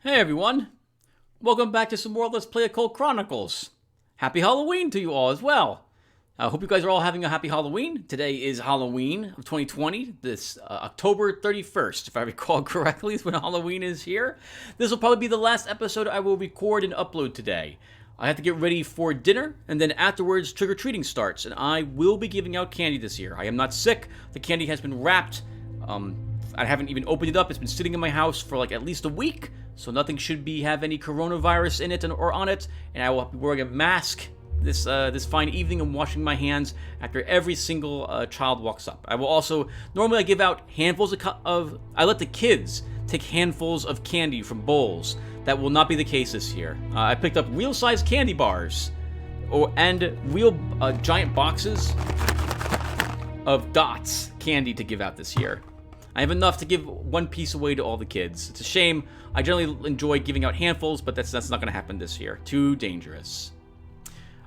Hey everyone, welcome back to some more Let's Play Occult Chronicles. Happy Halloween to you all as well. I hope you guys are all having a happy Halloween. Today is Halloween of 2020, this October 31st, if I recall correctly, is when Halloween is here. This will probably be the last episode I will record and upload today. I have to get ready for dinner, and then afterwards trick-or-treating starts, and I will be giving out candy this year. I am not sick. The candy has been wrapped. I haven't even opened it up. It's been sitting in my house for like at least a week, so nothing should have any coronavirus in it or on it, and I will be wearing a mask this fine evening and washing my hands after every single child walks up. I will also, normally I give out handfuls I let the kids take handfuls of candy from bowls. That will not be the case this year. I picked up real-size candy bars and real giant boxes of Dots candy to give out this year. I have enough to give one piece away to all the kids. It's a shame. I generally enjoy giving out handfuls, but that's not going to happen this year. Too dangerous.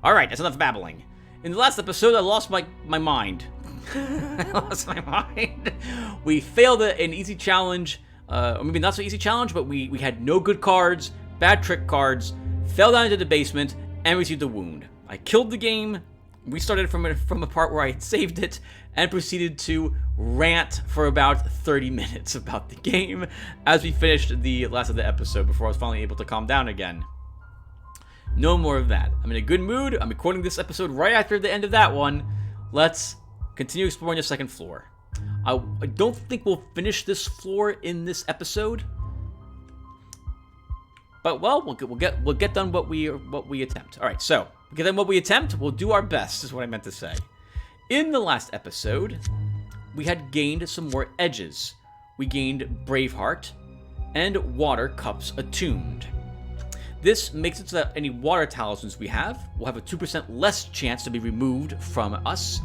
Alright, that's enough babbling. In the last episode, I lost my mind. I lost my mind. We failed an easy challenge, or maybe not so easy challenge, but we had no good cards, bad trick cards, fell down into the basement, and received a wound. I killed the game, restarted from a part where I had saved it, and proceeded to rant for about 30 minutes about the game as we finished the last of the episode before I was finally able to calm down again. No more of that. I'm in a good mood. I'm recording this episode right after the end of that one. Let's continue exploring the second floor. I don't think we'll finish this floor in this episode, but well, we'll get done what we attempt. All right, so we'll get done what we attempt. We'll do our best, is what I meant to say. In the last episode, we had gained some more edges. We gained Braveheart and Water Cups Attuned. This makes it so that any water talismans we have will have a 2% less chance to be removed from us.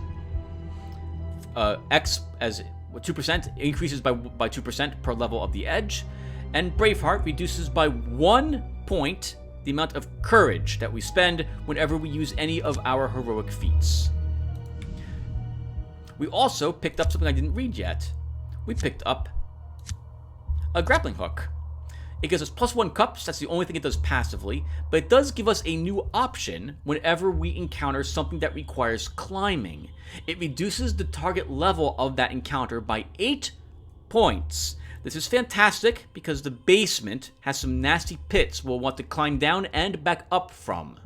X as 2% increases by 2% per level of the edge, and Braveheart reduces by 1 point the amount of courage that we spend whenever we use any of our heroic feats. We also picked up something I didn't read yet. We picked up a grappling hook. It gives us +1 cups, that's the only thing it does passively, but it does give us a new option whenever we encounter something that requires climbing. It reduces the target level of that encounter by 8 points. This is fantastic because the basement has some nasty pits we'll want to climb down and back up from.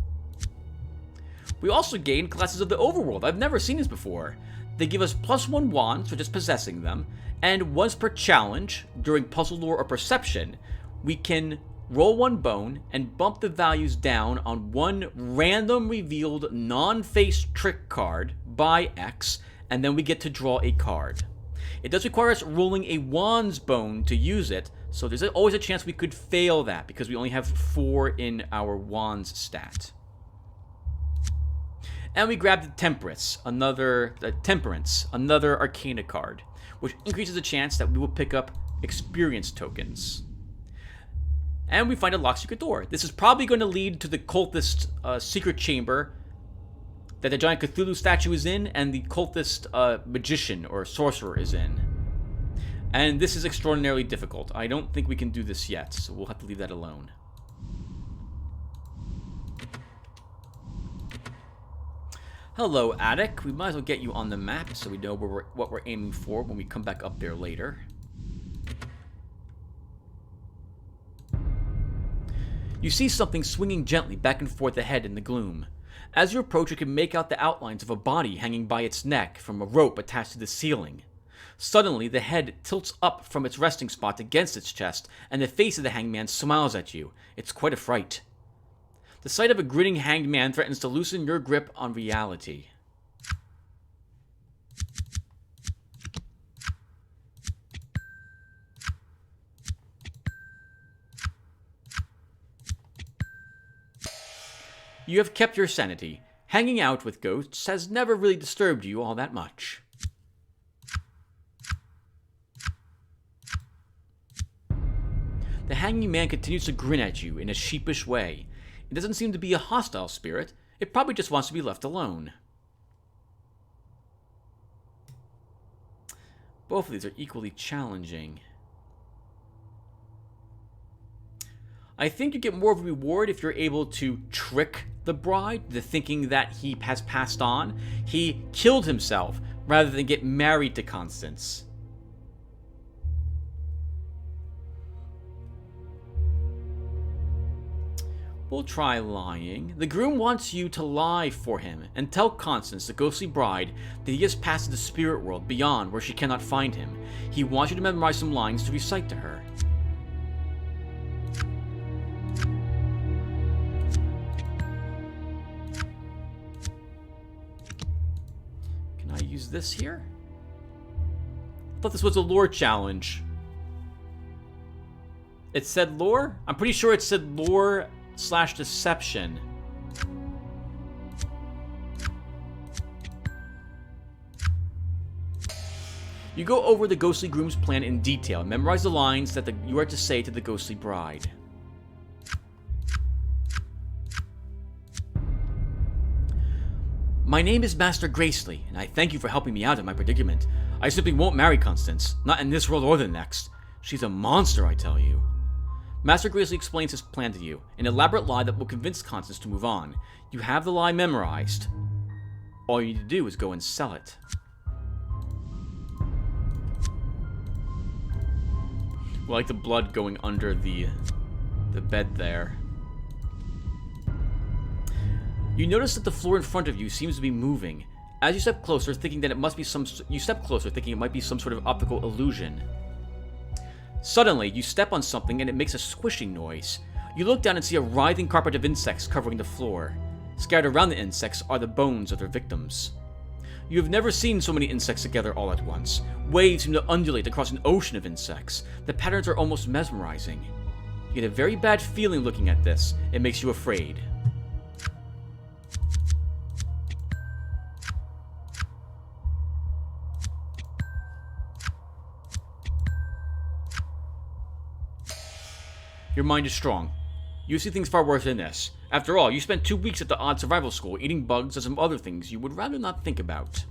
We also gained classes of the overworld. I've never seen this before. They give us +1 wands for just possessing them, and once per challenge, during puzzle lore or perception, we can roll 1 bone and bump the values down on 1 random revealed non-face trick card by X, and then we get to draw a card. It does require us rolling a wands bone to use it, so there's always a chance we could fail that because we only have 4 in our wands stat. And we grabbed the Temperance, another Arcana card, which increases the chance that we will pick up experience tokens. And we find a locked secret door. This is probably going to lead to the cultist secret chamber that the giant Cthulhu statue is in, and the cultist magician or sorcerer is in. And this is extraordinarily difficult. I don't think we can do this yet, so we'll have to leave that alone. Hello, Attic. We might as well get you on the map so we know what we're aiming for when we come back up there later. You see something swinging gently back and forth ahead in the gloom. As you approach, you can make out the outlines of a body hanging by its neck from a rope attached to the ceiling. Suddenly, the head tilts up from its resting spot against its chest, and the face of the hanged man smiles at you. It's quite a fright. The sight of a grinning hanged man threatens to loosen your grip on reality. You have kept your sanity. Hanging out with ghosts has never really disturbed you all that much. The hanging man continues to grin at you in a sheepish way. It doesn't seem to be a hostile spirit. It probably just wants to be left alone. Both of these are equally challenging. I think you get more of a reward if you're able to trick the bride into thinking that he has passed on. He killed himself rather than get married to Constance. We'll try lying. The groom wants you to lie for him and tell Constance, the ghostly bride, that he has passed to the spirit world beyond where she cannot find him. He wants you to memorize some lines to recite to her. Can I use this here? I thought this was a lore challenge. It said lore? I'm pretty sure it said lore / deception. You go over the ghostly groom's plan in detail and memorize the lines that you are to say to the ghostly bride. My name is Master Gracely, and I thank you for helping me out of my predicament. I simply won't marry Constance, not in this world or the next. She's a monster, I tell you. Master Gracely explains his plan to you, an elaborate lie that will convince Constance to move on. You have the lie memorized. All you need to do is go and sell it. I like the blood going under the bed there. You notice that the floor in front of you seems to be moving. As you step closer, thinking that it might be some sort of optical illusion. Suddenly, you step on something and it makes a squishing noise. You look down and see a writhing carpet of insects covering the floor. Scattered around the insects are the bones of their victims. You have never seen so many insects together all at once. Waves seem to undulate across an ocean of insects. The patterns are almost mesmerizing. You get a very bad feeling looking at this. It makes you afraid. Your mind is strong. You see things far worse than this. After all, you spent 2 weeks at the odd survival school eating bugs and some other things you would rather not think about.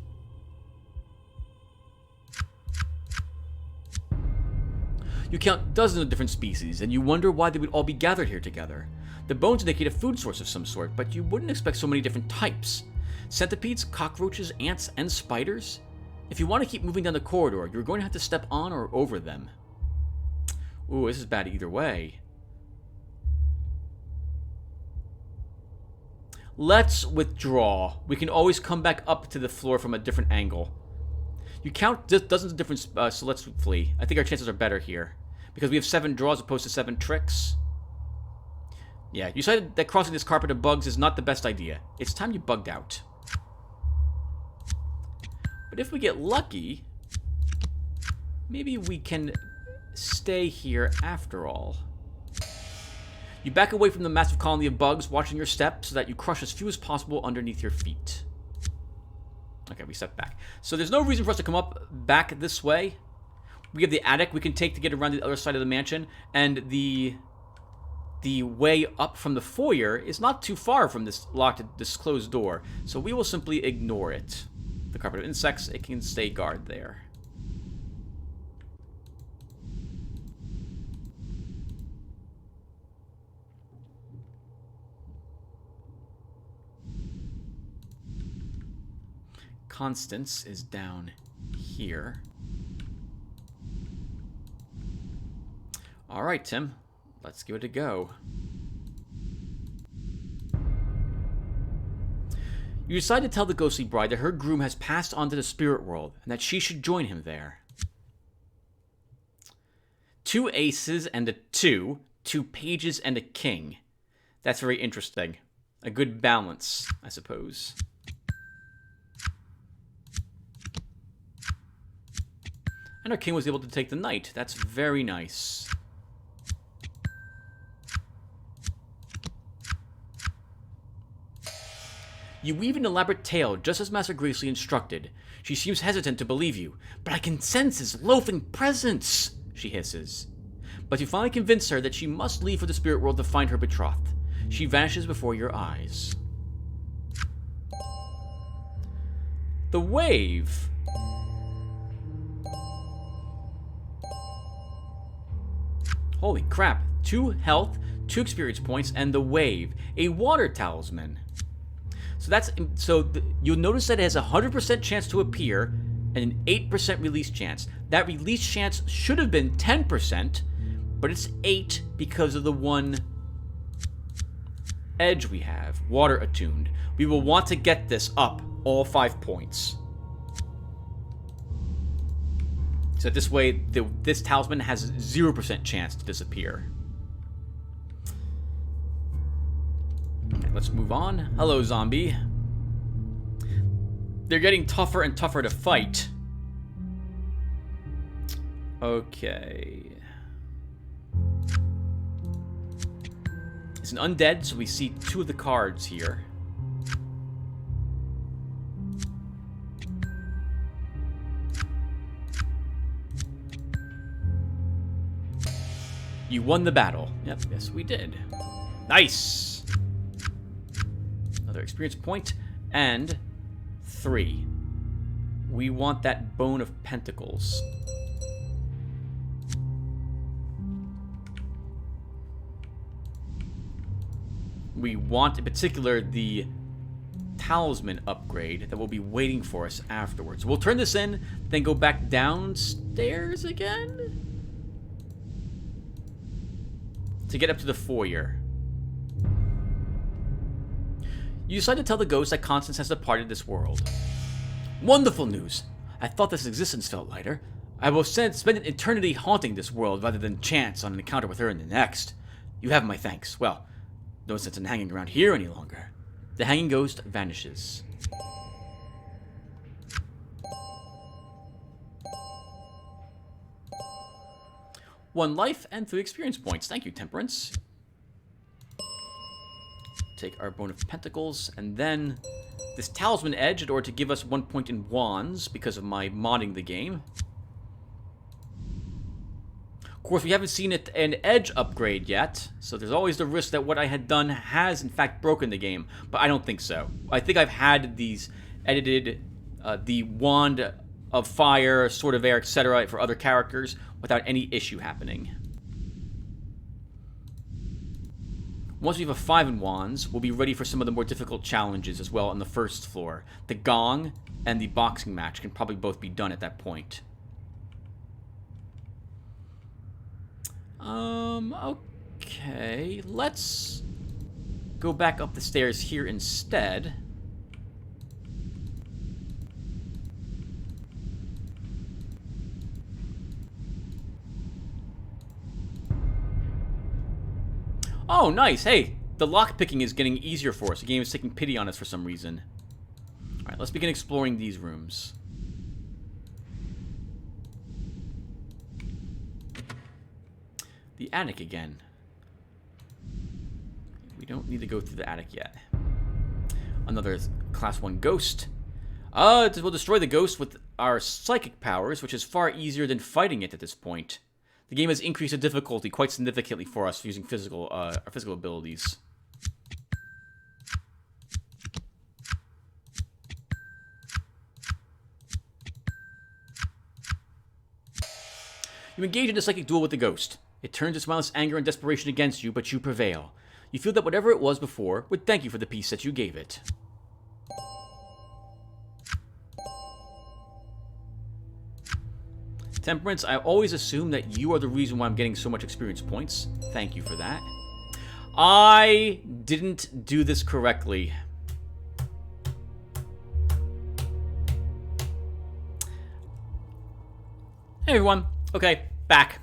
You count dozens of different species, and you wonder why they would all be gathered here together. The bones indicate a food source of some sort, but you wouldn't expect so many different types. Centipedes, cockroaches, ants, and spiders? If you want to keep moving down the corridor, you're going to have to step on or over them. Ooh, this is bad either way. Let's withdraw. We can always come back up to the floor from a different angle. You count dozens of different... so let's flee. I think our chances are better here. Because we have 7 draws opposed to 7 tricks. Yeah, you decided that crossing this carpet of bugs is not the best idea. It's time you bugged out. But if we get lucky... maybe we can stay here after all. You back away from the massive colony of bugs, watching your step so that you crush as few as possible underneath your feet. Okay, we step back. So there's no reason for us to come up back this way. We have the attic we can take to get around the other side of the mansion, and the way up from the foyer is not too far from this closed door, so we will simply ignore it. The carpet of insects, it can stay guard there. Constance is down here. All right, Tim. Let's give it a go. You decide to tell the ghostly bride that her groom has passed on to the spirit world and that she should join him there. 2 aces and a 2, 2 pages and a king. That's very interesting. A good balance, I suppose. And our king was able to take the knight. That's very nice. You weave an elaborate tale just as Master Gracely instructed. She seems hesitant to believe you. But I can sense his loathing presence, she hisses. But you finally convince her that she must leave for the spirit world to find her betrothed. She vanishes before your eyes. The wave... Holy crap. 2 health, 2 experience points, and the Wave, a water talisman. You'll notice that it has a 100% chance to appear and an 8% release chance. That release chance should have been 10%, but it's 8 because of the one edge we have, water attuned. We will want to get this up all 5 points. So this way, this talisman has 0% chance to disappear. Okay, let's move on. Hello, zombie. They're getting tougher and tougher to fight. Okay. It's an undead, so we see 2 of the cards here. You won the battle. Yep, yes we did. Nice! Another experience point, and 3. We want that Bone of Pentacles. We want, in particular, the talisman upgrade that will be waiting for us afterwards. We'll turn this in, then go back downstairs again to get up to the foyer. You decide to tell the ghost that Constance has departed this world. Wonderful news! I thought this existence felt lighter. I will spend an eternity haunting this world rather than chance on an encounter with her in the next. You have my thanks. Well, no sense in hanging around here any longer. The hanging ghost vanishes. One life and 3 experience points. Thank you, Temperance. Take our Bone of Pentacles, and then this Talisman Edge in order to give us 1 point in Wands because of my modding the game. Of course, we haven't seen an Edge upgrade yet, so there's always the risk that what I had done has, in fact, broken the game, but I don't think so. I think I've had these edited, the Wand of Fire, Sword of Air, etc. for other characters without any issue happening. Once we have a 5 in Wands, we'll be ready for some of the more difficult challenges as well on the first floor. The Gong and the boxing match can probably both be done at that point. Okay, let's go back up the stairs here instead. Oh, nice. Hey, the lockpicking is getting easier for us. The game is taking pity on us for some reason. Alright, let's begin exploring these rooms. The attic again. We don't need to go through the attic yet. Another Class 1 ghost. We'll destroy the ghost with our psychic powers, which is far easier than fighting it at this point. The game has increased the difficulty quite significantly for us using our physical abilities. You engage in a psychic duel with the ghost. It turns its mindless anger and desperation against you, but you prevail. You feel that whatever it was before would thank you for the peace that you gave it. Temperance, I always assume that you are the reason why I'm getting so much experience points. Thank you for that. I didn't do this correctly. Hey everyone. Okay, back.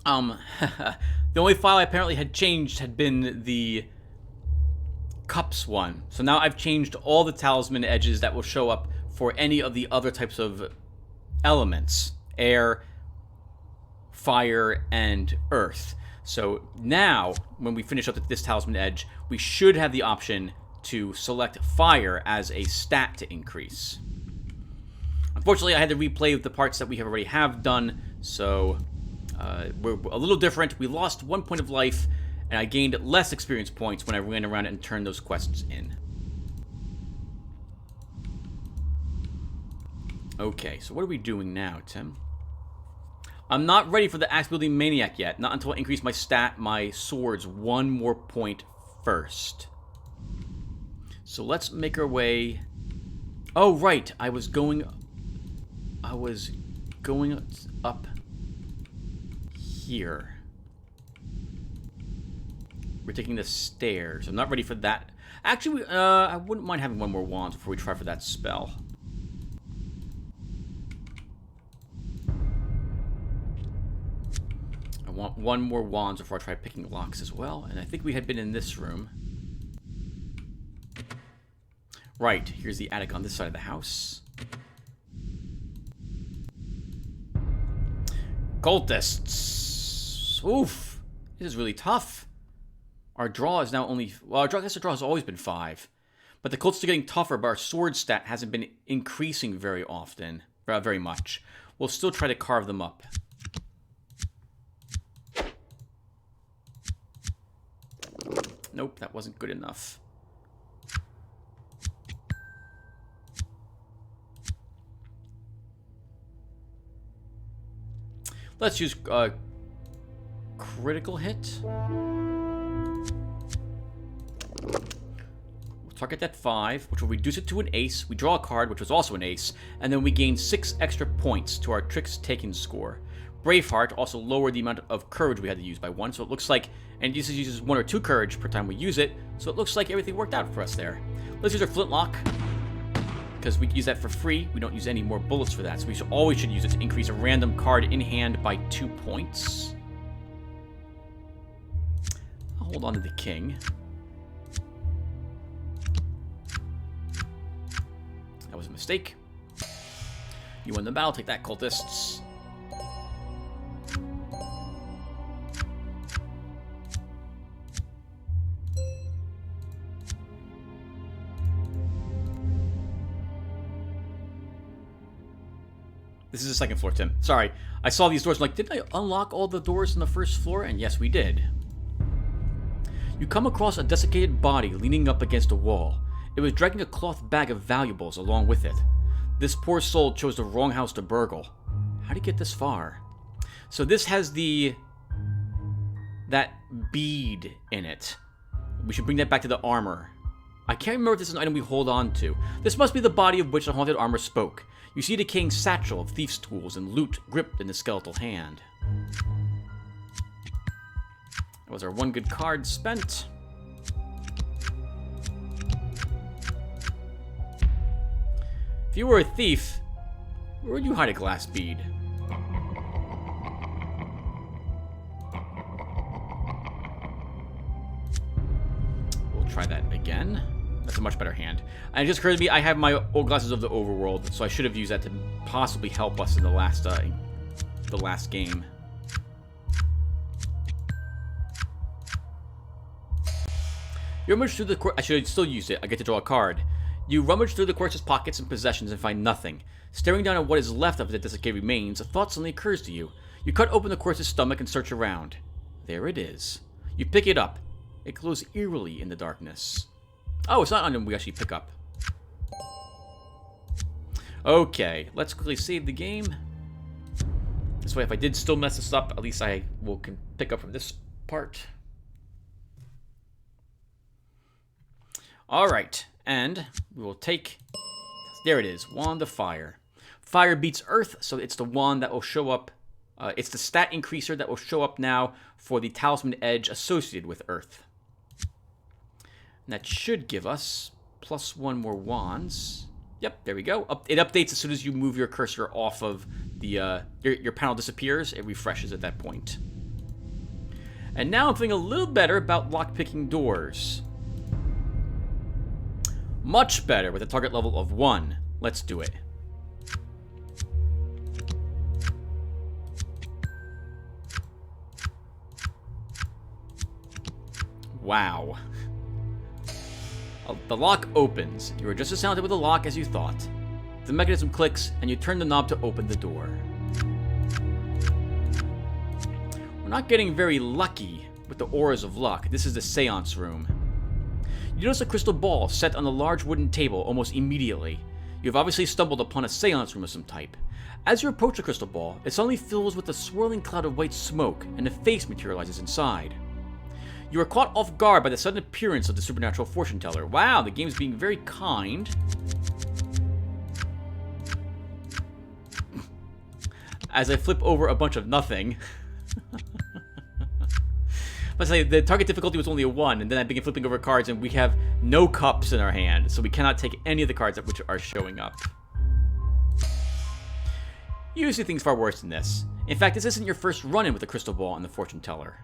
The only file I apparently had changed had been the cups one. So now I've changed all the talisman edges that will show up for any of the other types of elements. Air, fire, and earth. So now, when we finish up this talisman edge, we should have the option to select fire as a stat to increase. Unfortunately, I had to replay the parts that we already have done, so we're a little different. We lost 1 point of life, and I gained less experience points when I ran around and turned those quests in. Okay, so what are we doing now, Tim? I'm not ready for the axe-wielding maniac yet. Not until I increase my swords 1 more point first. So let's make our way... Oh, right. I was going up here. We're taking the stairs. I'm not ready for that. Actually, I wouldn't mind having 1 more wand before we try for that spell. I want 1 more wand before I try picking locks as well. And I think we had been in this room. Right, here's the attic on this side of the house. Cultists! Oof! This is really tough. Our draw is now only... Well, I guess our draw has always been 5. But the cultists are getting tougher, but our sword stat hasn't been increasing very often. Very much. We'll still try to carve them up. Nope, that wasn't good enough. Let's use critical hit. We'll target that 5, which will reduce it to an ace. We draw a card, which was also an ace, and then we gain 6 extra points to our tricks taken score. Braveheart also lowered the amount of courage we had to use by 1, so it looks like, and this uses 1 or 2 courage per time we use it, so it looks like everything worked out for us there. Let's use our flintlock, because we can use that for free. We don't use any more bullets for that, so we always should use it to increase a random card in hand by 2 points. I'll hold on to the king. That was a mistake. You win the battle, take that, cultists. This is the second floor, Tim. Sorry. I saw these doors. I'm like, didn't I unlock all the doors on the first floor? And yes, we did. You come across a desiccated body leaning up against a wall. It was dragging a cloth bag of valuables along with it. This poor soul chose the wrong house to burgle. How did he get this far? So this has that bead in it. We should bring that back to the armor. I can't remember if this is an item we hold on to. This must be the body of which the haunted armor spoke. You see the king's satchel of thief's tools and loot gripped in the skeletal hand. That was our 1 good card spent. If you were a thief, where would you hide a glass bead? We'll try that again. That's a much better hand. And it just occurred to me, I have my old glasses of the overworld, so I should have used that to possibly help us in the last game. You rummage through the... I should still use it. I get to draw a card. You rummage through the corpse's pockets and possessions and find nothing. Staring down at what is left of the desiccated remains, a thought suddenly occurs to you. You cut open the corpse's stomach and search around. There it is. You pick it up. It glows eerily in the darkness. Oh, it's not on them we actually pick up. Okay, let's quickly save the game. This way, if I did still mess this up, at least I can pick up from this part. Alright, and we will take... There it is, Wand of Fire. Fire beats Earth, so it's the wand that will show up... it's the stat increaser that will show up now for the Talisman Edge associated with Earth. And that should give us +1 more wands. Yep, there we go. It updates as soon as you move your cursor off of the... your panel disappears. It refreshes at that point. And now I'm feeling a little better about lockpicking doors. Much better with a target level of 1. Let's do it. Wow. The lock opens. You are just as talented with the lock as you thought. The mechanism clicks, and you turn the knob to open the door. We're not getting very lucky with the auras of luck. This is the seance room. You notice a crystal ball set on a large wooden table almost immediately. You have obviously stumbled upon a seance room of some type. As you approach the crystal ball, it suddenly fills with a swirling cloud of white smoke, and a face materializes inside. You are caught off guard by the sudden appearance of the supernatural fortune teller. Wow, the game's being very kind. As I flip over a bunch of nothing. Let's say the target difficulty was only a 1, and then I begin flipping over cards, and we have no cups in our hand, so we cannot take any of the cards which are showing up. Usually things far worse than this. In fact, this isn't your first run-in with the crystal ball and the fortune teller.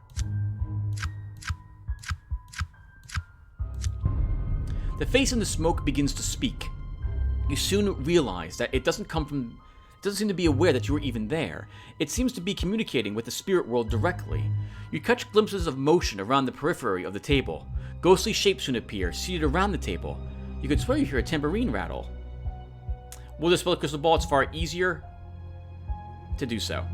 The face in the smoke begins to speak. You soon realize that it doesn't seem to be aware that you are even there. It seems to be communicating with the spirit world directly. You catch glimpses of motion around the periphery of the table. Ghostly shapes soon appear, seated around the table. You could swear you hear a tambourine rattle. Will dispel the crystal ball? It's far easier to do so.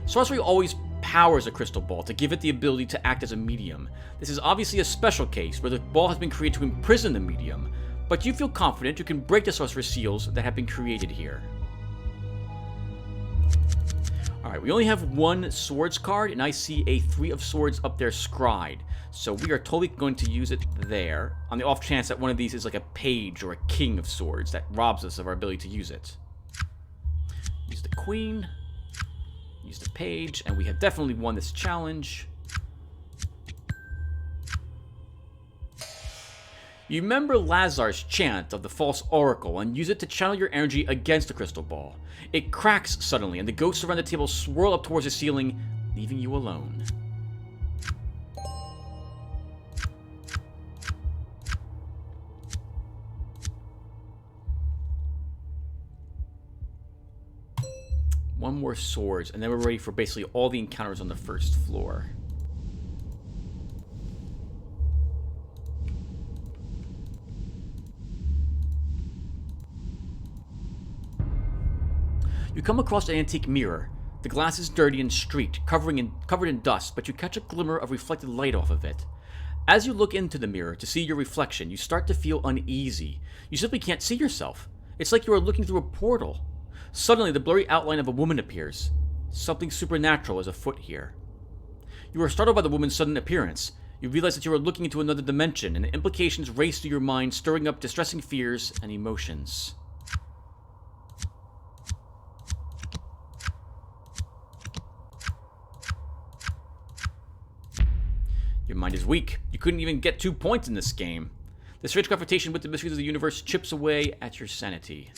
Sorcery always powers a crystal ball to give it the ability to act as a medium. This is obviously a special case where the ball has been created to imprison the medium, but you feel confident you can break the sorcerer's seals that have been created here. Alright, we only have one swords card, and I see a 3 of swords up there scryed. So we are totally going to use it there, on the off chance that one of these is like a page or a king of swords that robs us of our ability to use it. Use the queen, use the page, and we have definitely won this challenge. You remember Lazar's chant of the false oracle and use it to channel your energy against the crystal ball. It cracks suddenly, and the ghosts around the table swirl up towards the ceiling, leaving you alone. One more swords, and then we're ready for basically all the encounters on the first floor. You come across an antique mirror. The glass is dirty and streaked, covered in dust, but you catch a glimmer of reflected light off of it. As you look into the mirror to see your reflection, you start to feel uneasy. You simply can't see yourself. It's like you are looking through a portal. Suddenly, the blurry outline of a woman appears. Something supernatural is afoot here. You are startled by the woman's sudden appearance. You realize that you are looking into another dimension, and the implications race through your mind, stirring up distressing fears and emotions. Your mind is weak. You couldn't even get 2 points in this game. The strange confrontation with the mysteries of the universe chips away at your sanity.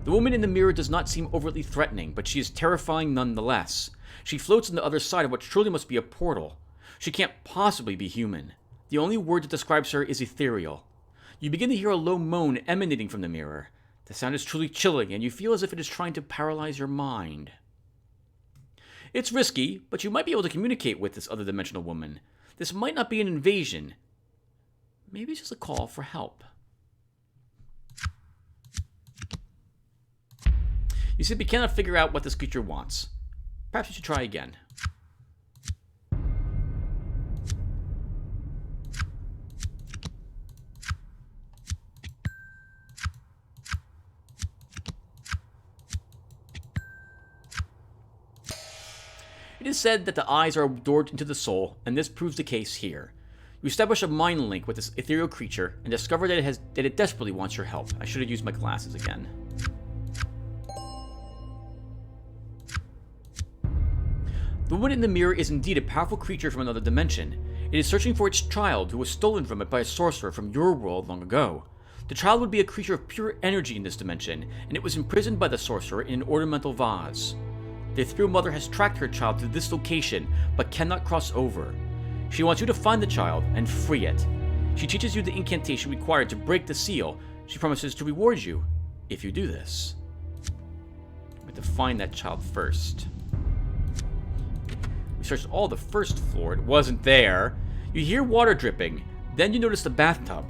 The woman in the mirror does not seem overtly threatening, but she is terrifying nonetheless. She floats on the other side of what truly must be a portal. She can't possibly be human. The only word that describes her is ethereal. You begin to hear a low moan emanating from the mirror. The sound is truly chilling, and you feel as if it is trying to paralyze your mind. It's risky, but you might be able to communicate with this other dimensional woman. This might not be an invasion. Maybe it's just a call for help. You simply cannot figure out what this creature wants. Perhaps you should try again. It is said that the eyes are a door into the soul, and this proves the case here. You establish a mind link with this ethereal creature and discover that it desperately wants your help. I should have used my glasses again. The woman in the mirror is indeed a powerful creature from another dimension. It is searching for its child, who was stolen from it by a sorcerer from your world long ago. The child would be a creature of pure energy in this dimension, and it was imprisoned by the sorcerer in an ornamental vase. The ethereal mother has tracked her child to this location, but cannot cross over. She wants you to find the child and free it. She teaches you the incantation required to break the seal. She promises to reward you if you do this. We have to find that child first. We searched all the first floor. It wasn't there. You hear water dripping. Then you notice the bathtub.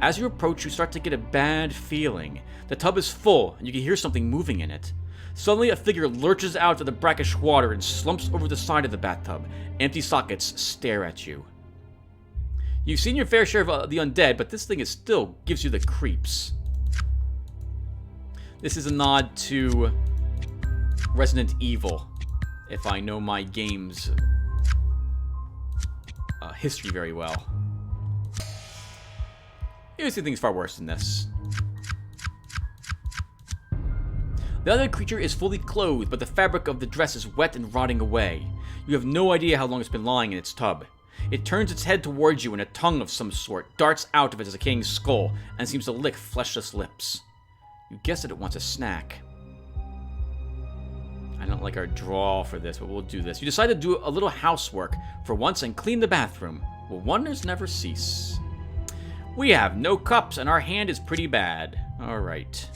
As you approach, you start to get a bad feeling. The tub is full, and you can hear something moving in it. Suddenly, a figure lurches out of the brackish water and slumps over the side of the bathtub. Empty sockets stare at you. You've seen your fair share of the undead, but this thing is still gives you the creeps. This is a nod to Resident Evil, if I know my game's history very well. You see things far worse than this. The other creature is fully clothed, but the fabric of the dress is wet and rotting away. You have no idea how long it's been lying in its tub. It turns its head towards you, and a tongue of some sort darts out of its decaying skull and seems to lick fleshless lips. You guess that it wants a snack. I don't like our draw for this, but we'll do this. You decide to do a little housework for once and clean the bathroom. Well, wonders never cease. We have no cups, and our hand is pretty bad. All right.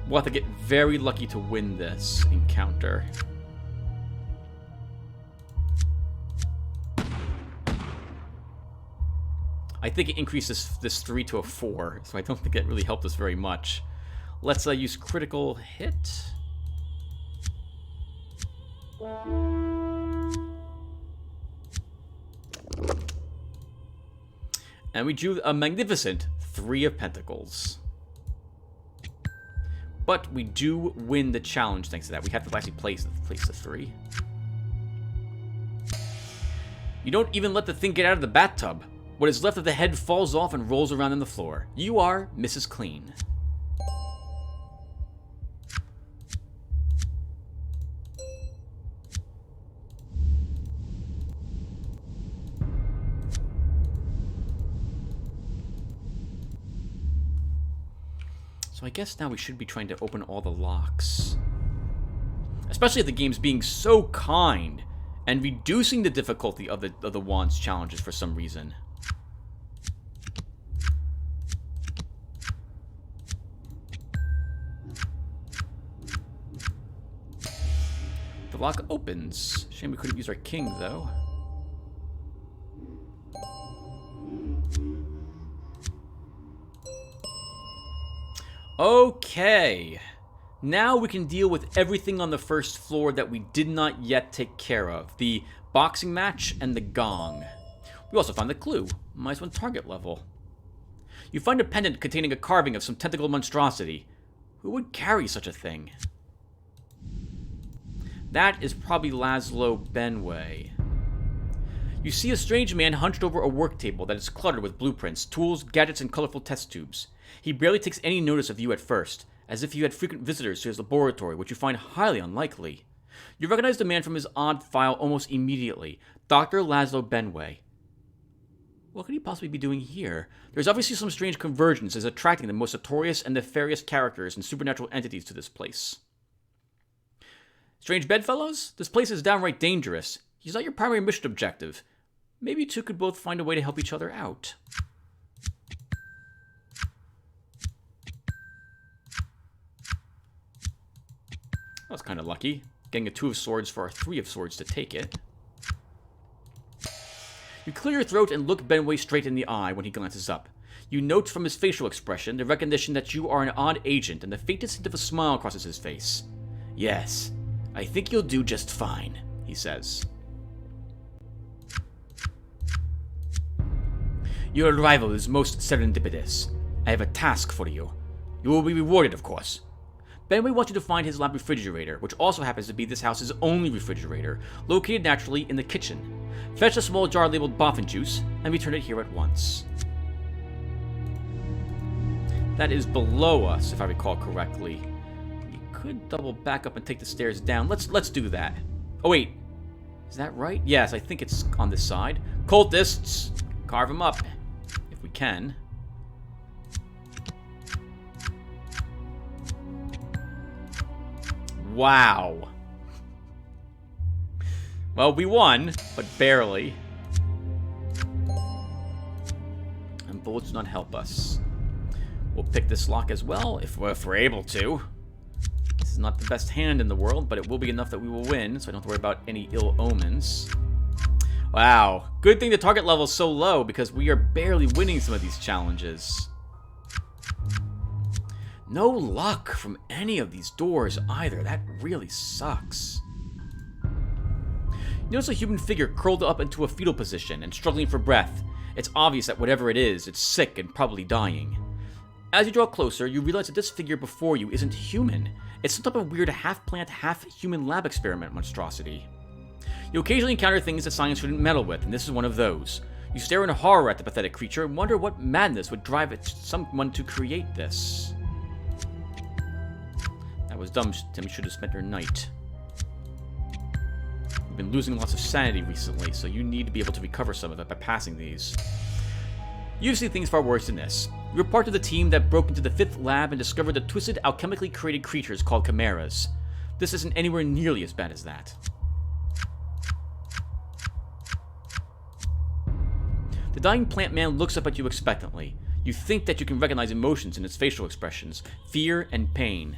We'll have to get very lucky to win this encounter. I think it increases this 3 to a 4, so I don't think that really helped us very much. Let's use critical hit. And we drew a magnificent 3 of Pentacles. But we do win the challenge thanks to that. We have to actually place the 3. You don't even let the thing get out of the bathtub. What is left of the head falls off and rolls around on the floor. You are Mrs. Clean. So I guess now we should be trying to open all the locks. Especially if the game's being so kind and reducing the difficulty of the wand's challenges for some reason. The lock opens. Shame we couldn't use our king, though. Okay. Now we can deal with everything on the first floor that we did not yet take care of. The boxing match and the gong. We also found the clue. -1 target level. You find a pendant containing a carving of some tentacled monstrosity. Who would carry such a thing? That is probably Laszlo Benway. You see a strange man hunched over a work table that is cluttered with blueprints, tools, gadgets, and colorful test tubes. He barely takes any notice of you at first, as if you had frequent visitors to his laboratory, which you find highly unlikely. You recognize the man from his odd file almost immediately, Dr. Laszlo Benway. What could he possibly be doing here? There's obviously some strange convergence as attracting the most notorious and nefarious characters and supernatural entities to this place. Strange bedfellows? This place is downright dangerous. He's not your primary mission objective. Maybe you two could both find a way to help each other out. That was kind of lucky. Getting a 2 of swords for a 3 of swords to take it. You clear your throat and look Benway straight in the eye when he glances up. You note from his facial expression the recognition that you are an odd agent, and the faintest hint of a smile crosses his face. Yes, I think you'll do just fine, he says. Your arrival is most serendipitous. I have a task for you. You will be rewarded, of course. Benway wants you to find his lab refrigerator, which also happens to be this house's only refrigerator, located naturally in the kitchen. Fetch a small jar labeled boffin juice, and return it here at once. That is below us, if I recall correctly. You could double back up and take the stairs down. Let's do that. Oh wait, is that right? Yes, I think it's on this side. Cultists, carve them up, if we can. Wow. Well, we won, but barely. And bullets do not help us. We'll pick this lock as well, if we're able to. This is not the best hand in the world, but it will be enough that we will win, so I don't have to worry about any ill omens. Wow. Good thing the target level is so low, because we are barely winning some of these challenges. No luck from any of these doors either. That really sucks. You notice a human figure curled up into a fetal position and struggling for breath. It's obvious that whatever it is, it's sick and probably dying. As you draw closer, you realize that this figure before you isn't human. It's some type of weird half-plant, half-human lab experiment monstrosity. You occasionally encounter things that science shouldn't meddle with, and this is one of those. You stare in horror at the pathetic creature and wonder what madness would drive someone to create this. That was dumb, Tim. You should have spent your night. You've been losing lots of sanity recently, so you need to be able to recover some of that by passing these. You've seen things far worse than this. You're part of the team that broke into the 5th lab and discovered the twisted, alchemically created creatures called chimeras. This isn't anywhere nearly as bad as that. The dying plant man looks up at you expectantly. You think that you can recognize emotions in its facial expressions, fear and pain.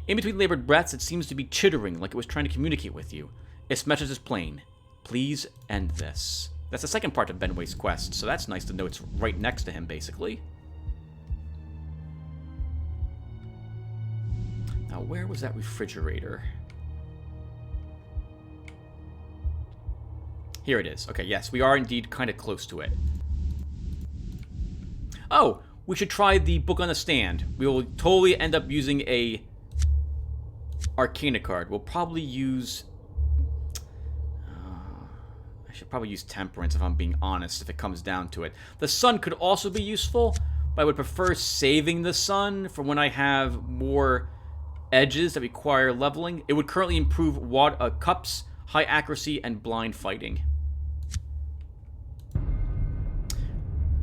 In between labored breaths, it seems to be chittering like it was trying to communicate with you. Its message is plain. Please end this. That's the second part of Benway's quest, so that's nice to know it's right next to him, basically. Now, where was that refrigerator? Here it is. Okay, yes, we are indeed kind of close to it. Oh, we should try the book on the stand. We will totally end up using a Arcana card. We'll probably use... I should probably use Temperance if I'm being honest, if it comes down to it. The Sun could also be useful, but I would prefer saving the Sun for when I have more edges that require leveling. It would currently improve cups, high accuracy, and blind fighting.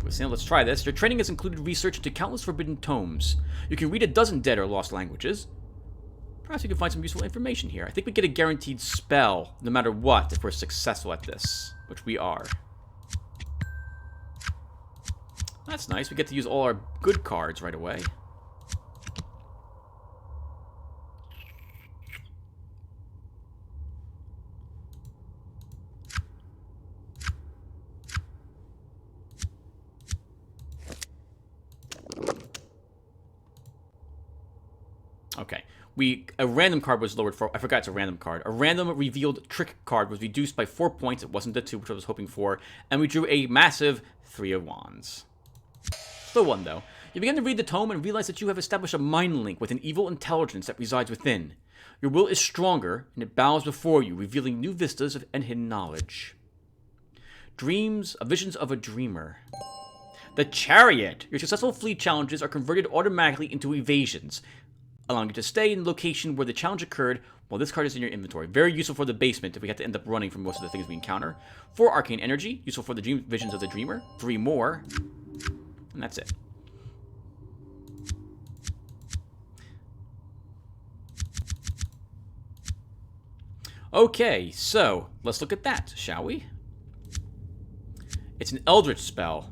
So let's try this. Your training has included research into countless forbidden tomes. You can read a dozen dead or lost languages. Perhaps you can find some useful information here. I think we get a guaranteed spell, no matter what, if we're successful at this, which we are. That's nice. We get to use all our good cards right away. Okay. A random card was lowered for... I forgot it's a random card. A random revealed trick card was reduced by 4 points. It wasn't the 2, which I was hoping for. And we drew a massive 3 of Wands. Still 1, though. You begin to read the tome and realize that you have established a mind link with an evil intelligence that resides within. Your will is stronger, and it bows before you, revealing new vistas and hidden knowledge. Dreams, visions of a dreamer. The Chariot! Your successful fleet challenges are converted automatically into evasions, allowing you to stay in the location where the challenge occurred while this card is in your inventory. Very useful for the basement if we have to end up running from most of the things we encounter. 4 arcane energy, useful for the visions of the dreamer. 3 more, and that's it. Okay, so let's look at that, shall we? It's an Eldritch spell.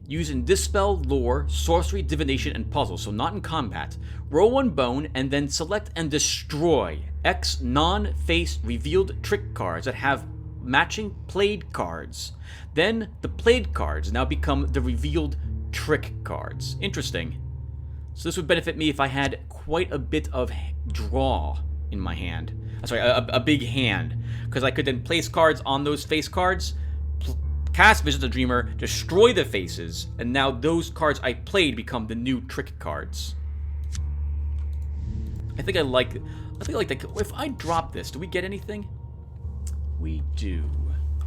Used in Dispel, Lore, Sorcery, Divination, and Puzzle, so not in combat. Roll 1 bone, and then select and destroy X non-face revealed trick cards that have matching played cards. Then, the played cards now become the revealed trick cards. Interesting. So this would benefit me if I had quite a bit of draw in my hand. Sorry, a big hand. Because I could then place cards on those face cards, cast Vision of the Dreamer, destroy the faces, and now those cards I played become the new trick cards. I think I like that. If I drop this, do we get anything? We do.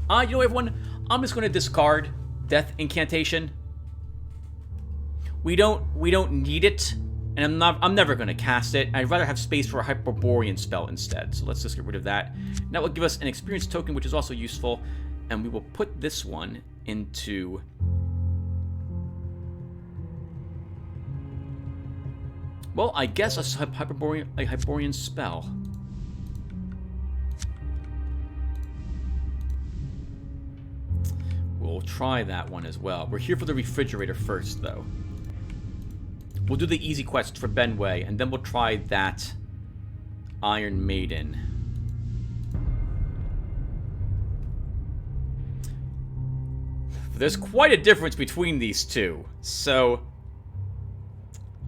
You know, everyone, I'm just going to discard Death Incantation. We don't need it, and I'm never going to cast it. I'd rather have space for a Hyperborean spell instead. So let's just get rid of that. That will give us an experience token, which is also useful. And we will put this one into... well, I guess a Hyperborean spell. We'll try that one as well. We're here for the refrigerator first, though. We'll do the easy quest for Benway, and then we'll try that Iron Maiden. There's quite a difference between these two, so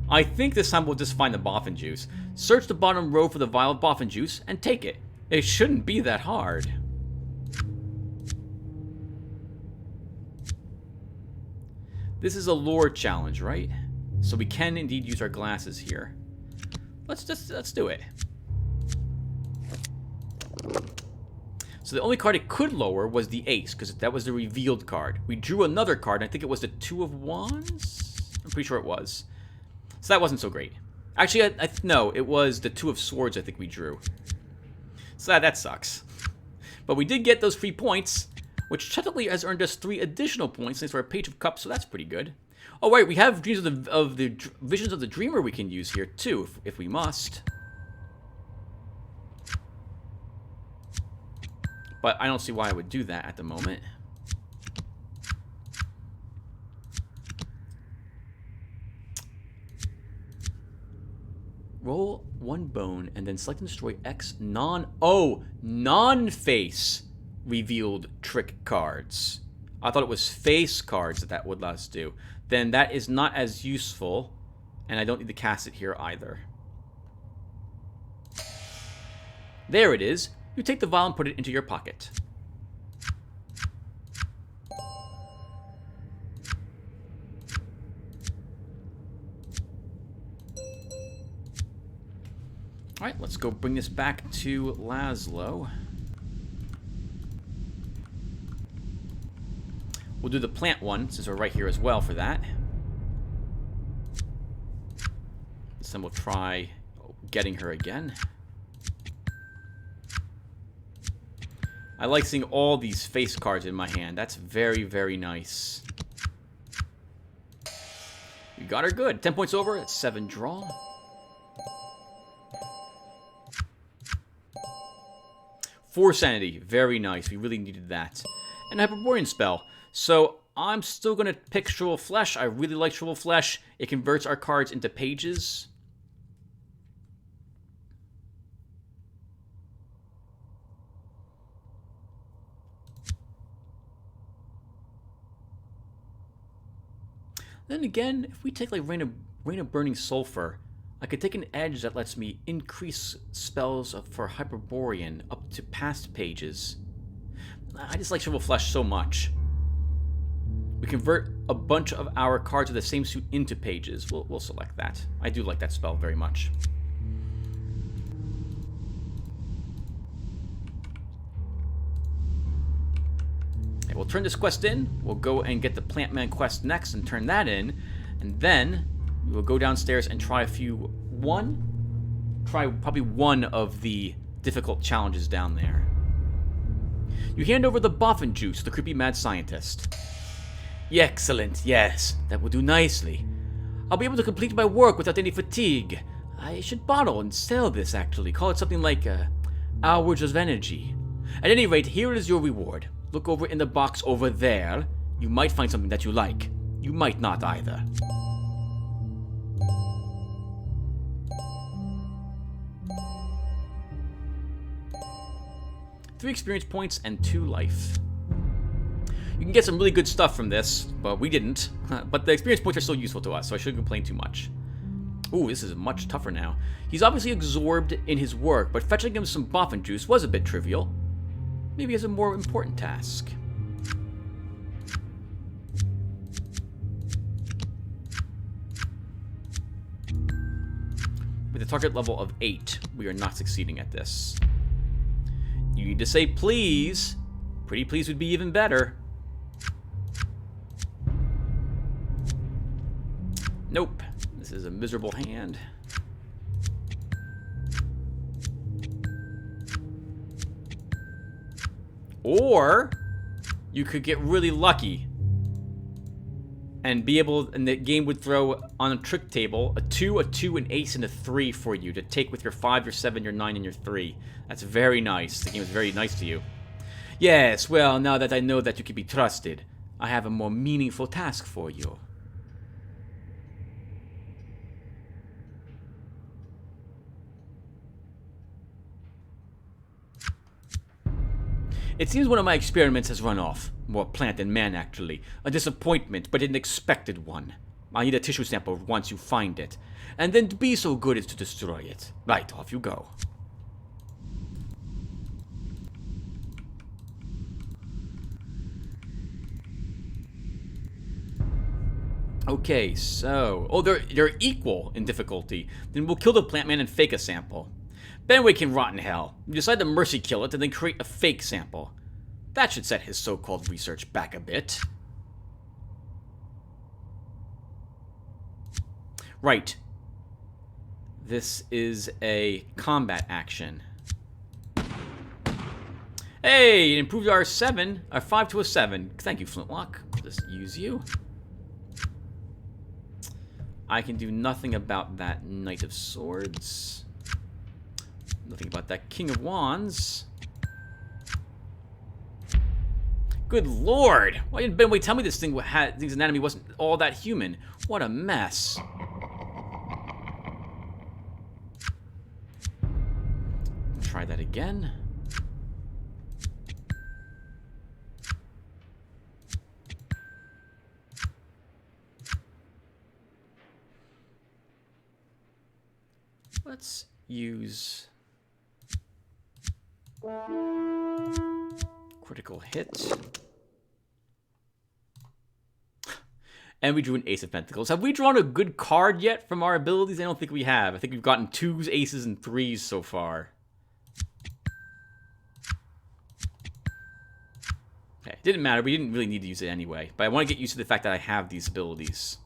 I think this time we'll just find the boffin juice. Search the bottom row for the vial of boffin juice and take it. It shouldn't be that hard. This is a lore challenge, right? So we can indeed use our glasses here. Let's do it. So the only card it could lower was the ace, because that was the revealed card. We drew another card, and I think it was the Two of Wands? I'm pretty sure it was. So that wasn't so great. Actually, no, it was the Two of Swords I think we drew. So that sucks. But we did get those 3 points, which technically has earned us 3 additional points thanks to our Page of Cups, so that's pretty good. Oh, right, we have Dreams of the Visions of the Dreamer we can use here, too, if we must. But I don't see why I would do that at the moment. Roll 1 bone and then select and destroy X non-face revealed trick cards. I thought it was face cards that would let us do. Then that is not as useful, and I don't need to cast it here either. There it is. You take the vial and put it into your pocket. Alright, let's go bring this back to Laszlo. We'll do the plant one, since we're right here as well for that. This time we'll try getting her again. I like seeing all these face cards in my hand. That's very, very nice. We got her good. 10 points over. It's 7 draw. Four sanity. Very nice. We really needed that. And a Hyperborean spell. So I'm still going to pick Shrivel Flesh. I really like Shrivel Flesh. It converts our cards into pages. Then again, if we take like Rain of Burning Sulfur, I could take an edge that lets me increase spells for Hyperborean up to past pages. I just like Shrivel Flesh so much. We convert a bunch of our cards of the same suit into pages. We'll select that. I do like that spell very much. Okay, we'll turn this quest in. We'll go and get the Plant Man quest next and turn that in. And then we will go downstairs and try probably one of the difficult challenges down there. You hand over the boffin juice to the creepy mad scientist. Excellent, yes, that will do nicely. I'll be able to complete my work without any fatigue. I should bottle and sell this, actually. Call it something like, Hours of Energy. At any rate, here is your reward. Look over in the box over there. You might find something that you like. You might not either. Three experience points and 2 life. You can get some really good stuff from this, but we didn't. But the experience points are still useful to us, so I shouldn't complain too much. Ooh, this is much tougher now. He's obviously absorbed in his work, but fetching him some boffin juice was a bit trivial. Maybe he has a more important task. With a target level of 8, we are not succeeding at this. You need to say please. Pretty please would be even better. Nope. This is a miserable hand. Or you could get really lucky and be able, and the game would throw on a trick table a 2, an ace, and a 3 for you to take with your 5, your 7, your 9, and your 3. That's very nice. The game is very nice to you. Yes, well, now that I know that you can be trusted, I have a more meaningful task for you. It seems one of my experiments has run off. More plant than man, actually. A disappointment, but an expected one. I need a tissue sample once you find it. And then be so good as to destroy it. Right, off you go. Okay, so... Oh, they're equal in difficulty. Then we'll kill the plant man and fake a sample. Benway can rot in hell. You decide to mercy kill it and then create a fake sample. That should set his so-called research back a bit. Right. This is a combat action. Hey, it improved our 5 to a 7. Thank you, Flintlock. I'll just use you. I can do nothing about that Knight of Swords. Nothing about that King of Wands. Good lord! Why didn't Benway tell me this thing's anatomy wasn't all that human? What a mess. Try that again. Let's use critical hit. And we drew an Ace of Pentacles. Have we drawn a good card yet from our abilities? I don't think we have. I think we've gotten 2s, aces, and 3s so far. Okay, it didn't matter. We didn't really need to use it anyway. But I want to get used to the fact that I have these abilities.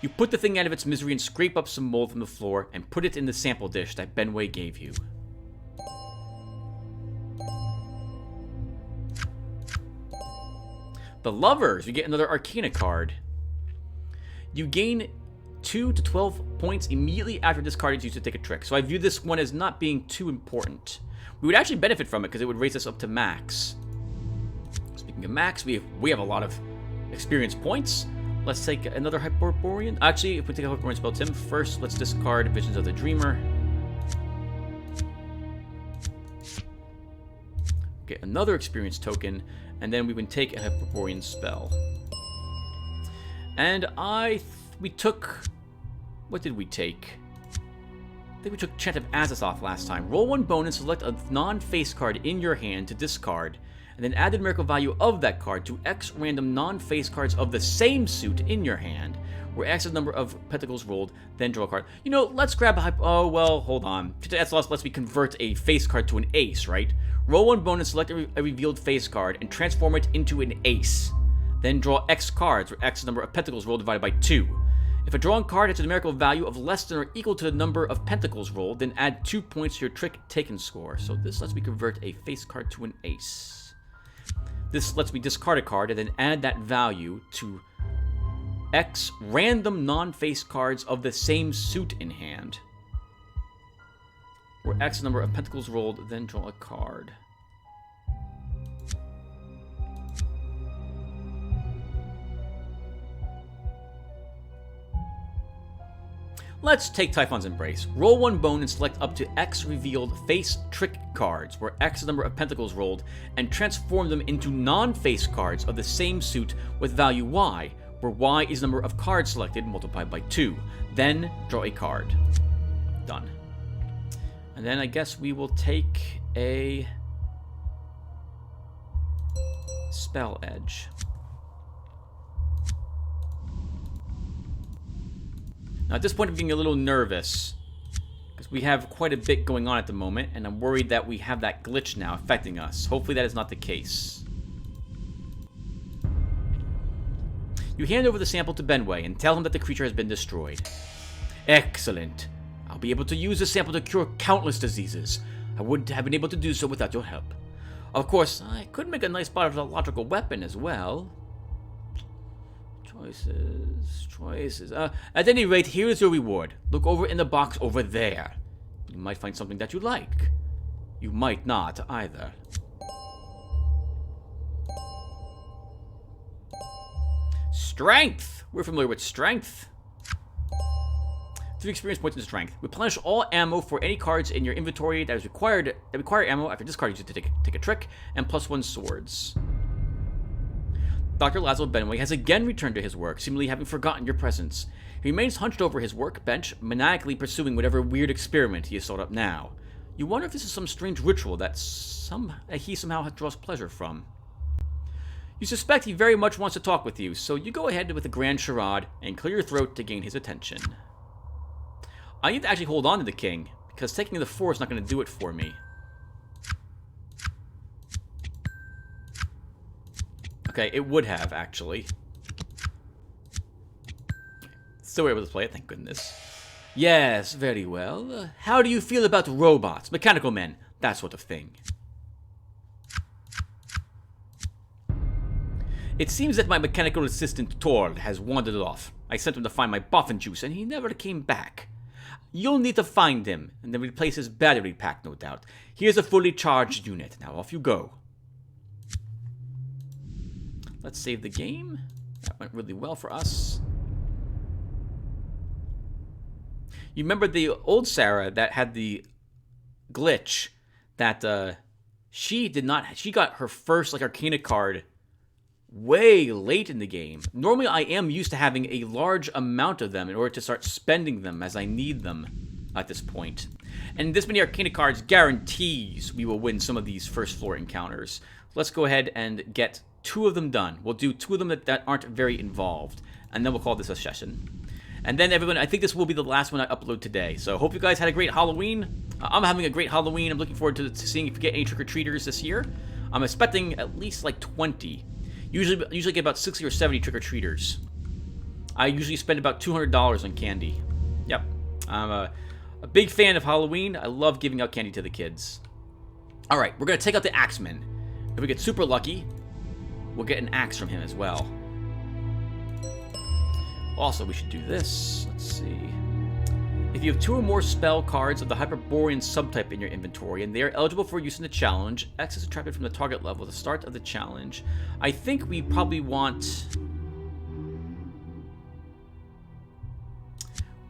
You put the thing out of its misery and scrape up some mold from the floor and put it in the sample dish that Benway gave you. The Lovers. You get another Arcana card. You gain 2 to 12 points immediately after this card is used to take a trick. So I view this one as not being too important. We would actually benefit from it because it would raise us up to max. Speaking of max, we have a lot of experience points. Let's take another Hyperborean. Actually, if we take a Hyperborean spell Tim first, let's discard Visions of the Dreamer. Get another experience token, and then we can take a Hyperborean spell. And we took... What did we take? I think we took Chant of Azazoth last time. Roll 1 bone and select a non-face card in your hand to discard, and then add the numerical value of that card to X random non-face cards of the same suit in your hand, where X is the number of pentacles rolled, then draw a card. You know, let's grab a oh, well, hold on. That's lets me convert a face card to an ace, right? Roll 1 bone and select a revealed face card and transform it into an ace. Then draw X cards, where X is the number of pentacles rolled divided by 2. If a drawn card has a numerical value of less than or equal to the number of pentacles rolled, then add 2 points to your trick taken score. So this lets me convert a face card to an ace. This lets me discard a card and then add that value to X random non-face cards of the same suit in hand, where X number of pentacles rolled, then draw a card. Let's take Typhon's Embrace. Roll 1 bone and select up to X revealed face trick cards, where X is the number of pentacles rolled, and transform them into non-face cards of the same suit with value Y, where Y is the number of cards selected multiplied by 2. Then draw a card. Done. And then I guess we will take a Spell Edge. Now at this point I'm getting a little nervous, because we have quite a bit going on at the moment, and I'm worried that we have that glitch now affecting us. Hopefully that is not the case. You hand over the sample to Benway and tell him that the creature has been destroyed. Excellent. I'll be able to use the sample to cure countless diseases. I wouldn't have been able to do so without your help. Of course, I could make a nice biological weapon as well. Choices. At any rate, here is your reward. Look over in the box over there. You might find something that you like. You might not either. Strength! We're familiar with strength. 3 experience points in strength. Replenish all ammo for any cards in your inventory that require ammo after discarding to take a trick, and +1 swords. Dr. Laszlo Benway has again returned to his work, seemingly having forgotten your presence. He remains hunched over his workbench, maniacally pursuing whatever weird experiment he has sought up now. You wonder if this is some strange ritual that he somehow draws pleasure from. You suspect he very much wants to talk with you, so you go ahead with a grand charade and clear your throat to gain his attention. I need to actually hold on to the king, because taking the 4 is not going to do it for me. Okay, it would have, actually. Still able to play it, thank goodness. Yes, very well. How do you feel about robots, mechanical men, that sort of thing? It seems that my mechanical assistant, Tord, has wandered off. I sent him to find my boffin juice, and he never came back. You'll need to find him, and then replace his battery pack, no doubt. Here's a fully charged unit. Now off you go. Let's save the game. That went really well for us. You remember the old Sarah that had the glitch that she got her first like Arcana card way late in the game. Normally I am used to having a large amount of them in order to start spending them as I need them at this point. And this many Arcana cards guarantees we will win some of these first floor encounters. Let's go ahead and get 2 of them done. We'll do 2 of them that aren't very involved, and then we'll call this a session. And then everyone, I think this will be the last one I upload today. So hope you guys had a great Halloween. I'm having a great Halloween. I'm looking forward to seeing if we get any trick-or-treaters this year. I'm expecting at least like 20. Usually get about 60 or 70 trick-or-treaters. I usually spend about $200 on candy. Yep. I'm a big fan of Halloween. I love giving out candy to the kids. Alright, we're going to take out the Axeman. If we get super lucky, we'll get an axe from him as well. Also, we should do this. Let's see. If you have 2 or more spell cards of the Hyperborean subtype in your inventory, and they are eligible for use in the challenge, X is subtracted from the target level at the start of the challenge. I think we probably want...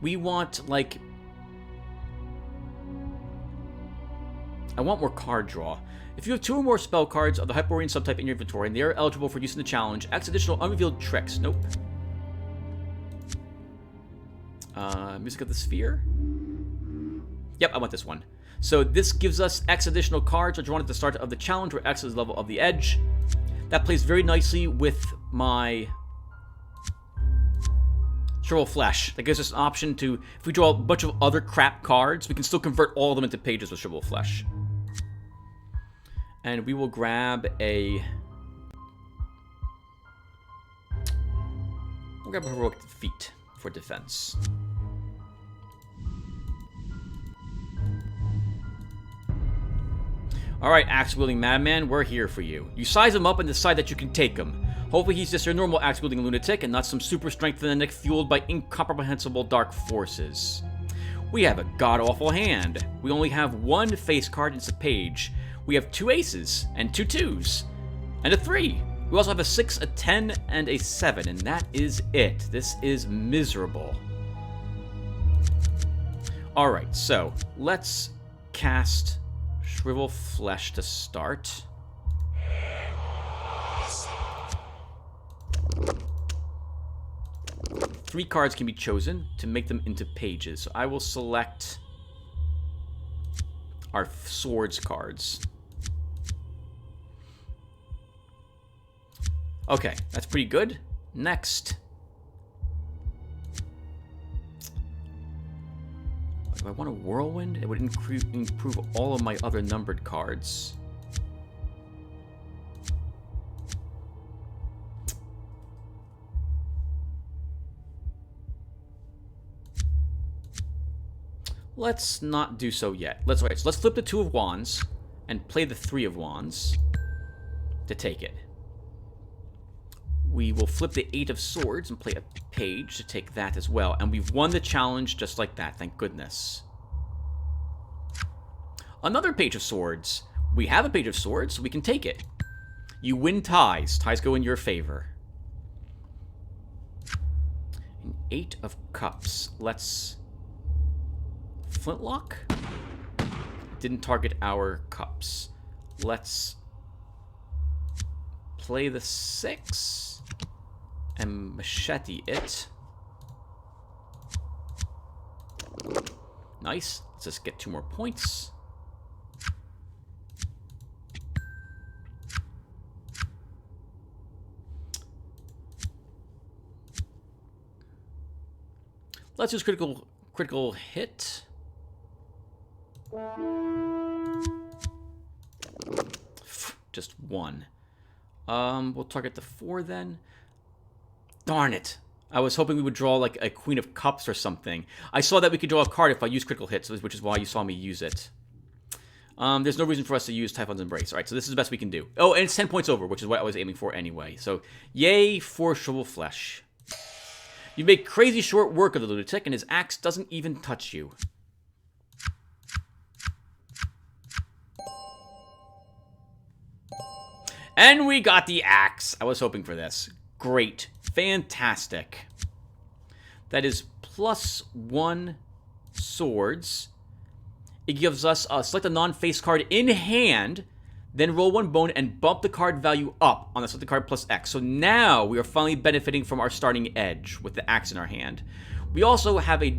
We want, like... I want more card draw. If you have 2 or more spell cards of the Hyperborean subtype in your inventory, and they are eligible for use in the challenge, X additional unrevealed tricks. Nope. Music of the Sphere? Yep, I want this one. So this gives us X additional cards, which are drawn at the start of the challenge, where X is level of the edge. That plays very nicely with my Shrivel Flesh. That gives us an option to, if we draw a bunch of other crap cards, we can still convert all of them into pages with Shrivel Flesh. And we will grab a... We'll grab a Heroic Feat for defense. Alright, axe-wielding madman, we're here for you. You size him up and decide that you can take him. Hopefully he's just your normal axe-wielding lunatic and not some super strength fanatic fueled by incomprehensible dark forces. We have a god-awful hand. We only have 1 face card, it's a page. We have 2 aces, and 2 2s, and a 3. We also have a 6, a 10, and a 7, and that is it. This is miserable. Alright, so let's cast Shrivel Flesh to start. Three cards can be chosen to make them into pages. So I will select our swords cards. Okay, that's pretty good. Next. Do I want a whirlwind? It would improve all of my other numbered cards. Let's not do so yet. So let's flip the 2 of wands and play the 3 of wands to take it. We will flip the 8 of swords and play a page to take that as well. And we've won the challenge just like that, thank goodness. Another page of swords. We have a page of swords, so we can take it. You win ties. Ties go in your favor. An 8 of cups. Let's... Flintlock? Didn't target our cups. Let's play the 6 and machete it. Nice. Let's just get 2 more points. Let's use critical hit. Just 1. We'll target the 4 then. Darn it. I was hoping we would draw like a Queen of Cups or something. I saw that we could draw a card if I use critical hits, which is why you saw me use it. There's no reason for us to use Typhon's Embrace. All right, so this is the best we can do. Oh, and it's 10 points over, which is what I was aiming for anyway. So, yay for Shovel Flesh. You make crazy short work of the lunatic, and his axe doesn't even touch you. And we got the axe. I was hoping for this. Great. Fantastic. That is +1 swords. It gives us select a non-face card in hand, then roll 1 bone and bump the card value up on the selected card plus X. So now we are finally benefiting from our starting edge with the axe in our hand. We also have a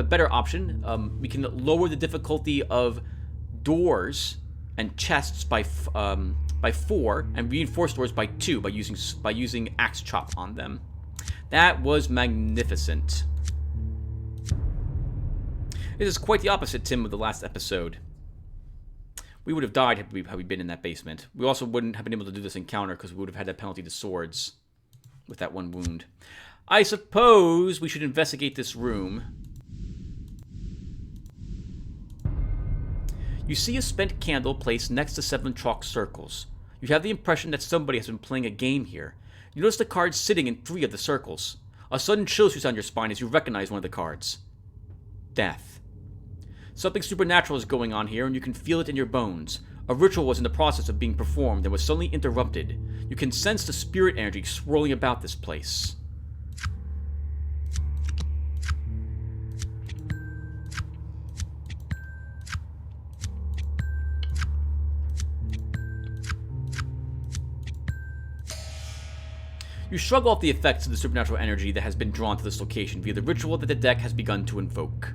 better option. We can lower the difficulty of doors and chests by 4 and reinforce doors by 2 by using axe chop on them. That was magnificent. This is quite the opposite, Tim, of the last episode. We would have died had we been in that basement. We also wouldn't have been able to do this encounter because we would have had that penalty to swords with that 1 wound. I suppose we should investigate this room. You see a spent candle placed next to 7 chalk circles. You have the impression that somebody has been playing a game here. You notice the cards sitting in 3 of the circles. A sudden chill shoots down your spine as you recognize one of the cards. Death. Something supernatural is going on here, and you can feel it in your bones. A ritual was in the process of being performed and was suddenly interrupted. You can sense the spirit energy swirling about this place. You shrug off the effects of the supernatural energy that has been drawn to this location via the ritual that the deck has begun to invoke.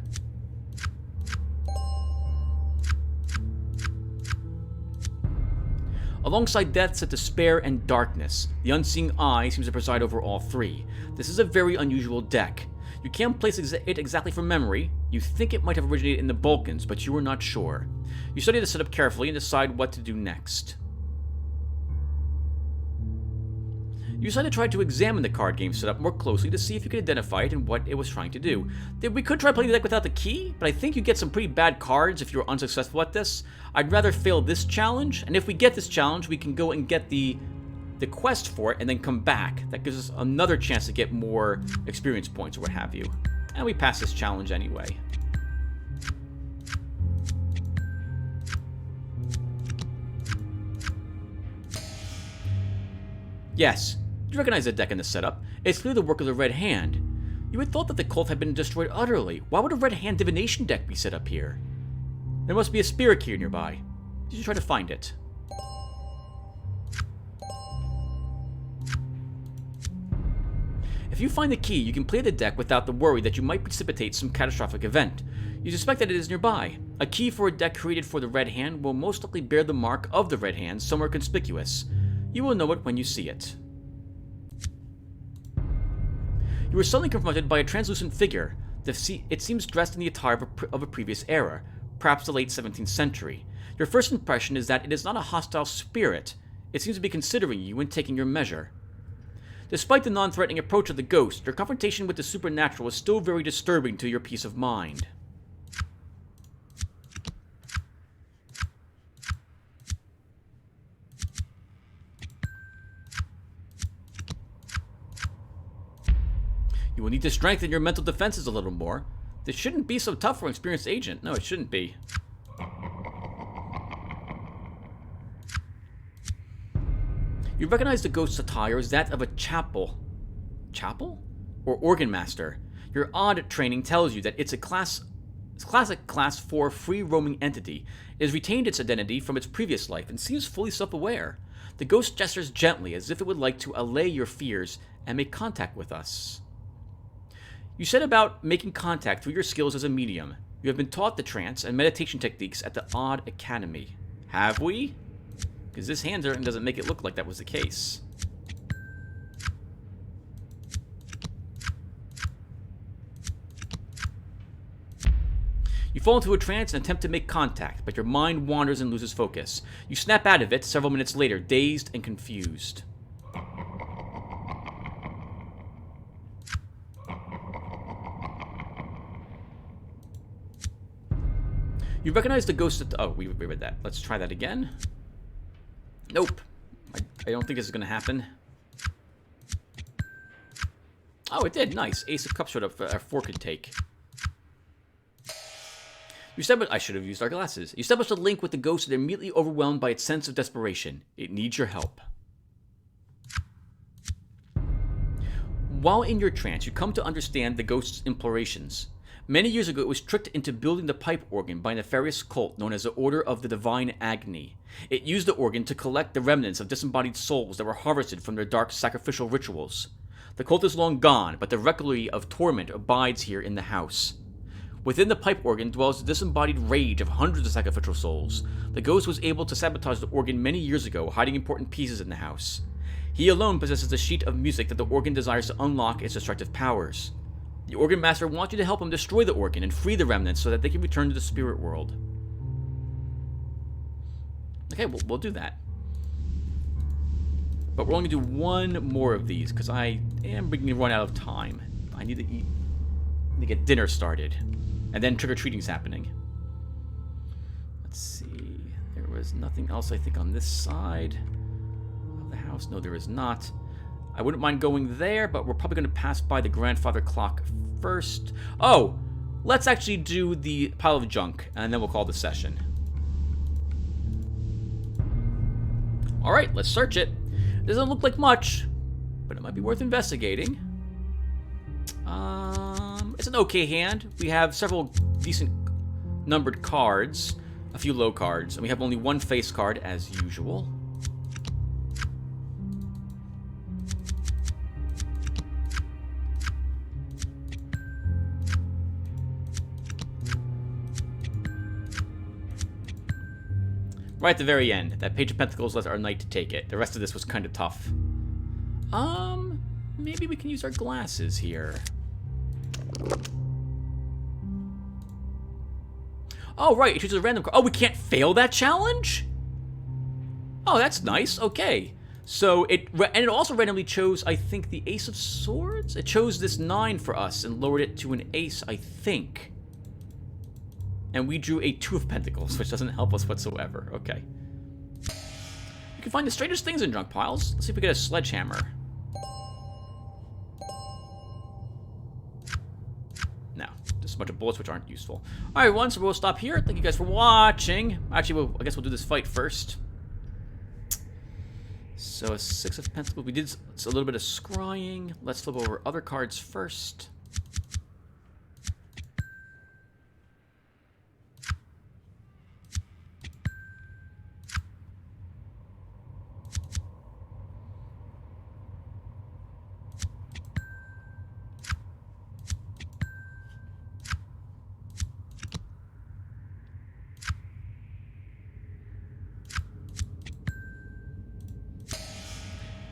Alongside death sit despair and darkness. The unseeing eye seems to preside over all 3. This is a very unusual deck. You can't place it exactly from memory. You think it might have originated in the Balkans, but you are not sure. You study the setup carefully and decide what to do next. You decide to try to examine the card game setup more closely to see if you can identify it and what it was trying to do. We could try playing the deck without the key, but I think you get some pretty bad cards if you're unsuccessful at this. I'd rather fail this challenge, and if we get this challenge, we can go and get the quest for it and then come back. That gives us another chance to get more experience points or what have you. And we pass this challenge anyway. Yes. You recognize the deck in the setup. It's clearly the work of the Red Hand. You had thought that the cult had been destroyed utterly. Why would a Red Hand divination deck be set up here? There must be a spirit key nearby. You should try to find it. If you find the key, you can play the deck without the worry that you might precipitate some catastrophic event. You suspect that it is nearby. A key for a deck created for the Red Hand will most likely bear the mark of the Red Hand somewhere conspicuous. You will know it when you see it. You were suddenly confronted by a translucent figure. It seems dressed in the attire of a previous era, perhaps the late 17th century. Your first impression is that it is not a hostile spirit. It seems to be considering you and taking your measure. Despite the non-threatening approach of the ghost, your confrontation with the supernatural is still very disturbing to your peace of mind. You will need to strengthen your mental defenses a little more. This shouldn't be so tough for an experienced agent. No, it shouldn't be. You recognize the ghost's attire as that of a chapel. Chapel? Or organ master. Your odd training tells you that it's a classic Class 4 free-roaming entity. It has retained its identity from its previous life and seems fully self-aware. The ghost gestures gently as if it would like to allay your fears and make contact with us. You said about making contact through your skills as a medium. You have been taught the trance and meditation techniques at the Odd Academy. Have we? Because this handwriting doesn't make it look like that was the case. You fall into a trance and attempt to make contact, but your mind wanders and loses focus. You snap out of it several minutes later, dazed and confused. You recognize the ghost at the... Oh, we read that. Let's try that again. Nope. I don't think this is going to happen. Oh, it did. Nice. Ace of Cups showed up for our 4 could take. You establish... I should have used our glasses. You establish a link with the ghost and are immediately overwhelmed by its sense of desperation. It needs your help. While in your trance, you come to understand the ghost's implorations. Many years ago, it was tricked into building the pipe organ by a nefarious cult known as the Order of the Divine Agony. It used the organ to collect the remnants of disembodied souls that were harvested from their dark sacrificial rituals. The cult is long gone, but the requiem of torment abides here in the house. Within the pipe organ dwells the disembodied rage of hundreds of sacrificial souls. The ghost was able to sabotage the organ many years ago, hiding important pieces in the house. He alone possesses the sheet of music that the organ desires to unlock its destructive powers. The Organ Master wants you to help him destroy the organ and free the remnants so that they can return to the spirit world. Okay, we'll do that. But we're only going to do one more of these because I am beginning to run out of time. I need to eat, to get dinner started. And then trick-or-treating's happening. Let's see. There was nothing else, I think, on this side of the house. No, there is not. I wouldn't mind going there, but we're probably going to pass by the grandfather clock first. Oh, let's actually do the pile of junk, and then we'll call the session. Alright, let's search it. Doesn't look like much, but it might be worth investigating. It's an okay hand. We have several decent numbered cards, a few low cards, and we have only one face card as usual. Right at the very end, that Page of Pentacles lets our knight take it. The rest of this was kind of tough. Maybe we can use our glasses here. Oh, right, it chooses a random card. Oh, we can't fail that challenge? Oh, that's nice. Okay. So, it also randomly chose, I think, the Ace of Swords? It chose this 9 for us and lowered it to an ace, I think. And we drew a 2 of Pentacles, which doesn't help us whatsoever. Okay. You can find the strangest things in junk piles. Let's see if we get a sledgehammer. No, just a bunch of bullets which aren't useful. Alright, everyone, so we'll stop here. Thank you guys for watching. Actually, I guess we'll do this fight first. So, a 6 of Pentacles. We did a little bit of scrying. Let's flip over other cards first.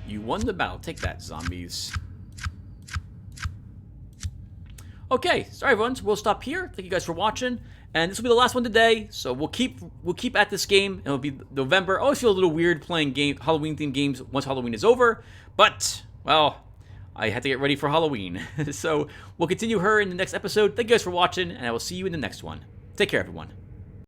You won the battle. Take that, zombies. Okay, sorry everyone. So we'll stop here. Thank you guys for watching, and this will be the last one today. So we'll keep at this game. It'll be November. I always feel a little weird playing Halloween themed games once Halloween is over, but well, I had to get ready for Halloween. So we'll continue her in the next episode. Thank you guys for watching, and I will see you in the next one. Take care, everyone.